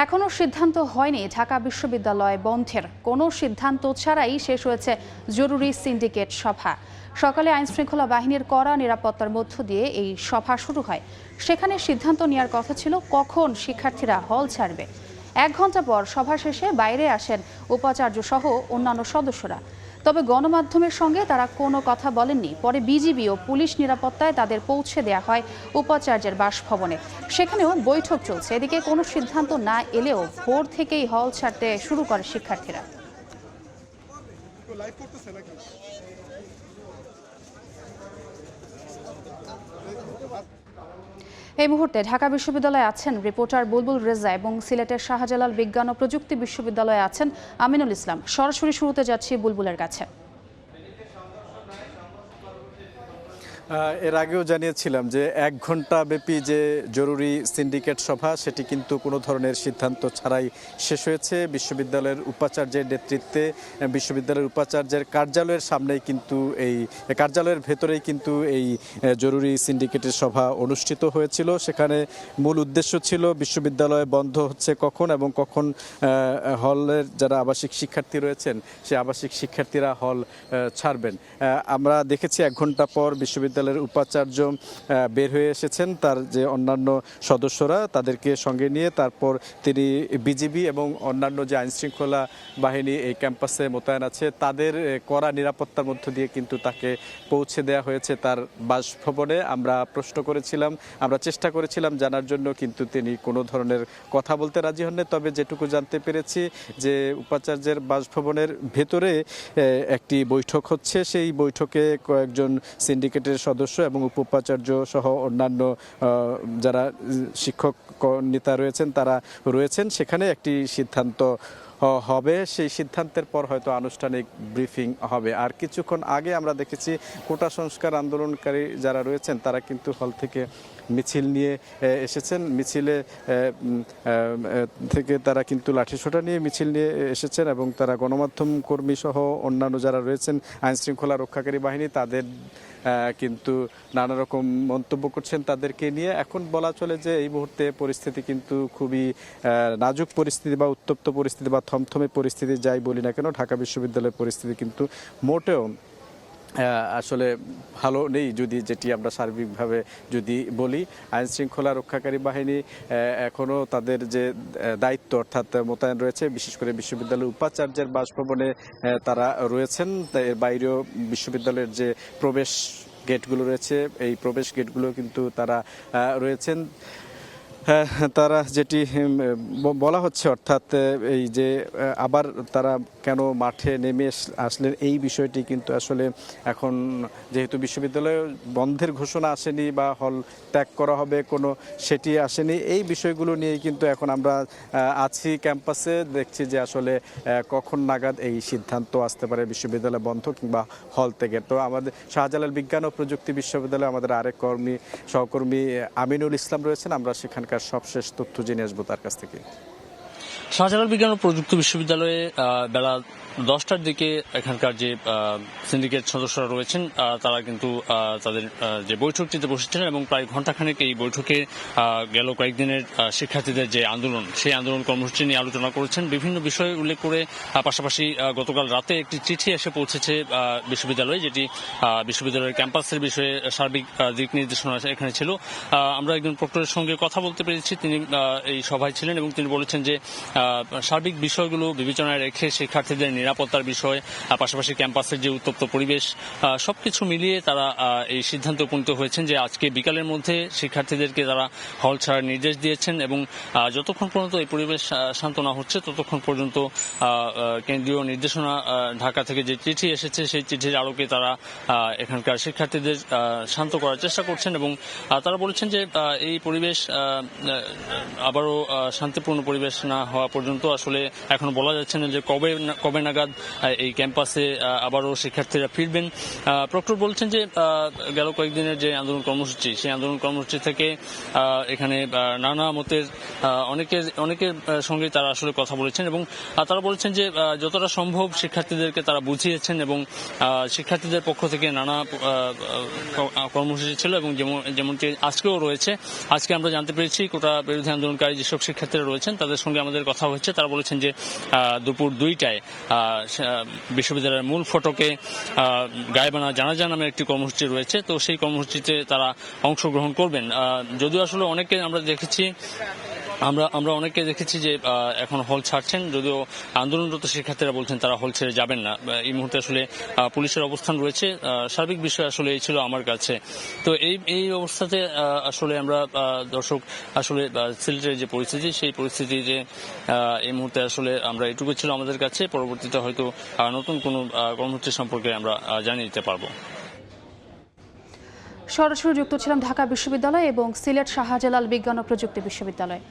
এখনো সিদ্ধান্ত হয়নি ঢাকা বিশ্ববিদ্যালয় বন্ধের। কোনো সিদ্ধান্ত ছাড়াই শেষ হয়েছে জরুরি সিন্ডিকেট সভা। সকালে আইনশৃঙ্খলা বাহিনীর কড়া নিরাপত্তার মধ্য দিয়ে এই সভা শুরু হয়। সেখানে সিদ্ধান্ত নেওয়ার কথা ছিল কখন শিক্ষার্থীরা হল ছাড়বে। 1 ঘন্টা পর সভা শেষে বাইরে আসেন উপাচার্য সহ অন্যান্য সদস্যরা। তবে গণমাধ্যমের সঙ্গে তারা কোনো কথা বলেননি। পরে বিজিবি ও পুলিশ নিরাপত্তায় তাদের পৌঁছে দেওয়া হয় উপাচার্যের বাসভবনে। সেখানেও বৈঠক চলছে। এদিকে কোনো সিদ্ধান্ত না এলেও ভোর থেকেই হল ছাড়তে শুরু করে শিক্ষার্থীরা। এই মুহূর্তে ঢাকা বিশ্ববিদ্যালয়ে আছেন রিপোর্টার বুলবুল রেজা এবং সিলেটের শাহজালাল বিজ্ঞান ও প্রযুক্তি বিশ্ববিদ্যালয়ে আছেন আমিনুল ইসলাম। সরাসরি শুরুতে যাচ্ছি বুলবুলের কাছে। এর আগেও জানিয়েছিলাম যে 1 ঘন্টা ব্যাপী যে জরুরি সিন্ডিকেট সভা সেটি কিন্তু কোনো ধরনের সিদ্ধান্ত ছাড়াই শেষ হয়েছে। বিশ্ববিদ্যালয়ের উপাচার্যের নেতৃত্বে বিশ্ববিদ্যালয়ের উপাচার্যের কার্যালয়ের সামনেই কিন্তু এই কার্যালয়ের ভেতরেই কিন্তু এই জরুরি সিন্ডিকেটের সভা অনুষ্ঠিত হয়েছিল। সেখানে মূল উদ্দেশ্য ছিল বিশ্ববিদ্যালয় বন্ধ হচ্ছে কখন এবং কখন হলের যারা আবাসিক শিক্ষার্থী রয়েছেন সেই আবাসিক শিক্ষার্থীরা হল ছাড়বেন। আমরা দেখেছি 1 ঘন্টা পর বিশ্ববিদ্যালয়ের উপাচার্য বের হয়ে এসেছেন, তার যে অন্যান্য সদস্যরা তাদেরকে সঙ্গে নিয়ে তারপর তিনি বিজিবি এবং অন্যান্য যে আইনশৃঙ্খলা বাহিনী এই ক্যাম্পাসে মোতায়েন আছে তাদের কড়া নিরাপত্তার মধ্য দিয়ে কিন্তু তাকে পৌঁছে দেওয়া হয়েছে তার বাসভবনে। আমরা প্রশ্ন করেছিলাম, আমরা চেষ্টা করেছিলাম জানার জন্য, কিন্তু তিনি কোনো ধরনের কথা বলতে রাজি হননি। তবে যেটুকু জানতে পেরেছি যে উপাচার্যের বাসভবনের ভেতরে একটি বৈঠক হচ্ছে। সেই বৈঠকে কয়েকজন সিন্ডিকেটের সদস্য এবং উপাচার্য সহ অন্যান্য যারা শিক্ষক নেতা রয়েছেন তারা রয়েছেন। সেখানে একটি সিদ্ধান্ত হবে, সেই সিদ্ধান্তের পর হয়তো আনুষ্ঠানিক ব্রিফিং হবে। আর কিছুক্ষণ আগে আমরা দেখেছি কোটা সংস্কার আন্দোলনকারী যারা রয়েছেন তারা কিন্তু হল থেকে মিছিল নিয়ে এসেছেন। মিছিলে থেকে তারা কিন্তু লাঠিসোঁটা নিয়ে মিছিল নিয়ে এসেছেন এবং তারা গণমাধ্যম কর্মী সহ অন্যান্য যারা রয়েছেন আইনশৃঙ্খলা রক্ষাকারী বাহিনী তাদের কিন্তু নানা রকম মন্তব্য করছেন তাদেরকে নিয়ে। এখন বলা চলে যে এই মুহূর্তে পরিস্থিতি কিন্তু খুবই নাজুক পরিস্থিতি বা উত্তপ্ত পরিস্থিতি বা থমথমে পরিস্থিতি যাই বলি না কেন, ঢাকা বিশ্ববিদ্যালয়ের পরিস্থিতি কিন্তু মোটেও আসলে ভালো নেই। যেটি আমরা সার্বিকভাবে যদি বলি, আইন শৃঙ্খলা রক্ষাকারী বাহিনী এখনও তাদের যে দায়িত্ব অর্থাৎ মোতায়েন রয়েছে, বিশেষ করে বিশ্ববিদ্যালয়ের উপাচার্যের বাসভবনে তারা রয়েছেন। এর বাইরেও বিশ্ববিদ্যালয়ের যে প্রবেশ গেটগুলো রয়েছে এই প্রবেশ গেটগুলো কিন্তু তারা রয়েছেন। তারা যেটি বলা হচ্ছে অর্থাৎ এই যে আবার তারা কেন মাঠে নেমে আসলেন এই বিষয়টি কিন্তু আসলে এখন যেহেতু বিশ্ববিদ্যালয়ে বন্ধের ঘোষণা আসেনি বা হল ত্যাগ করা হবে কোনো সেটি আসেনি, এই বিষয়গুলো নিয়েই কিন্তু এখন আমরা আছি ক্যাম্পাসে। দেখছি যে আসলে কখন নাগাদ এই সিদ্ধান্ত আসতে পারে বিশ্ববিদ্যালয় বন্ধ কিংবা হল ত্যাগের। তো আমাদের শাহজালাল বিজ্ঞান ও প্রযুক্তি বিশ্ববিদ্যালয়ে আমাদের আরেক সহকর্মী আমিনুল ইসলাম রয়েছেন। আমরা সেখানকার সবশেষ তথ্য জেনে আসবো তার কাছ থেকে। শাহজালাল বিজ্ঞান ও প্রযুক্তি বিশ্ববিদ্যালয়ে বেলা 10টার দিকে এখানকার যে সিন্ডিকেট সদস্যরা রয়েছেন তারা কিন্তু তাদের যে বৈঠকটিতে বসেছিলেন এবং প্রায় ঘণ্টাখানেক এই বৈঠকে গেল কয়েকদিনের শিক্ষার্থীদের যে আন্দোলন সেই আন্দোলন কর্মসূচি নিয়ে আলোচনা করেছেন। বিভিন্ন বিষয় উল্লেখ করে পাশাপাশি গতকাল রাতে একটি চিঠি এসে পৌঁছেছে বিশ্ববিদ্যালয়ে, যেটি বিশ্ববিদ্যালয়ের ক্যাম্পাসের বিষয়ে সার্বিক দিক নির্দেশনা এখানে ছিল। আমরা একজন প্রক্টরের সঙ্গে কথা বলতে পেরেছি, তিনি এই সভায় ছিলেন এবং তিনি বলেছেন যে সার্বিক বিষয়গুলো বিবেচনায় রেখে শিক্ষার্থীদের নিরাপত্তার বিষয়, পাশাপাশি ক্যাম্পাসের যে উত্তপ্ত পরিবেশ, সবকিছু মিলিয়ে তারা এই সিদ্ধান্তে উপনীত হয়েছেন যে আজকে বিকালের মধ্যে শিক্ষার্থীদেরকে তারা হল ছাড়ার নির্দেশ দিয়েছেন এবং যতক্ষণ পর্যন্ত এই পরিবেশ শান্ত না হচ্ছে ততক্ষণ পর্যন্ত কেন্দ্রীয় নির্দেশনা ঢাকা থেকে যে চিঠি এসেছে সেই চিঠির আলোকে তারা এখানকার শিক্ষার্থীদের শান্ত করার চেষ্টা করছেন এবং তারা বলেছেন যে এই পরিবেশ আবারও শান্তিপূর্ণ পরিবেশ না হওয়া পর্যন্ত আসলে এখন বলা যাচ্ছে না যে কবে নাগাদ এই ক্যাম্পাসে আবারও শিক্ষার্থীরা ফিরবেন। প্রক্টর বলছেন যে গেল কয়েকদিনের যে আন্দোলন কর্মসূচি, সেই আন্দোলন কর্মসূচি থেকে এখানে নানা মতের অনেকের সঙ্গে তারা আসলে কথা বলেছেন এবং তারা বলেছেন যে যতটা সম্ভব শিক্ষার্থীদেরকে তারা বুঝিয়েছেন এবং শিক্ষার্থীদের পক্ষ থেকে নানা কর্মসূচি ছিল এবং যেমনটি আজকেও রয়েছে। আজকে আমরা জানতে পেরেছি কোটা বিরোধী আন্দোলনকারী যেসব শিক্ষার্থীরা রয়েছেন তাদের সঙ্গে আমাদের কথা হচ্ছে। তারা বলেছেন যে দুপুর 2টায় বিশ্ববিদ্যালয়ের মূল ফটকে গায়েবানা জানাজা নামে একটি কর্মসূচি রয়েছে, তো সেই কর্মসূচিতে তারা অংশগ্রহণ করবেন। যদিও আসলে অনেকে আমরা অনেকে দেখেছি যে এখন হল ছাড়ছেন, যদিও আন্দোলনরত শিক্ষার্থীরা বলছেন তারা হল ছেড়ে যাবেন না। এই মুহূর্তে আসলে পুলিশের অবস্থান রয়েছে। সার্বিক বিষয় আসলে এই ছিল আমার কাছে। তো এই অবস্থাতে আসলে আমরা দর্শক আসলে সিলেটের যে পরিস্থিতি, সেই পরিস্থিতি যে এই মুহূর্তে আসলে আমরা এটুকু ছিল আমাদের কাছে। পরবর্তীতে হয়তো নতুন কোনো কর্মসূচি সম্পর্কে আমরা জানিয়ে দিতে পারবো। সরাসরি যুক্ত ছিলাম ঢাকা বিশ্ববিদ্যালয় এবং সিলেট শাহজালাল বিজ্ঞান ও প্রযুক্তি বিশ্ববিদ্যালয়।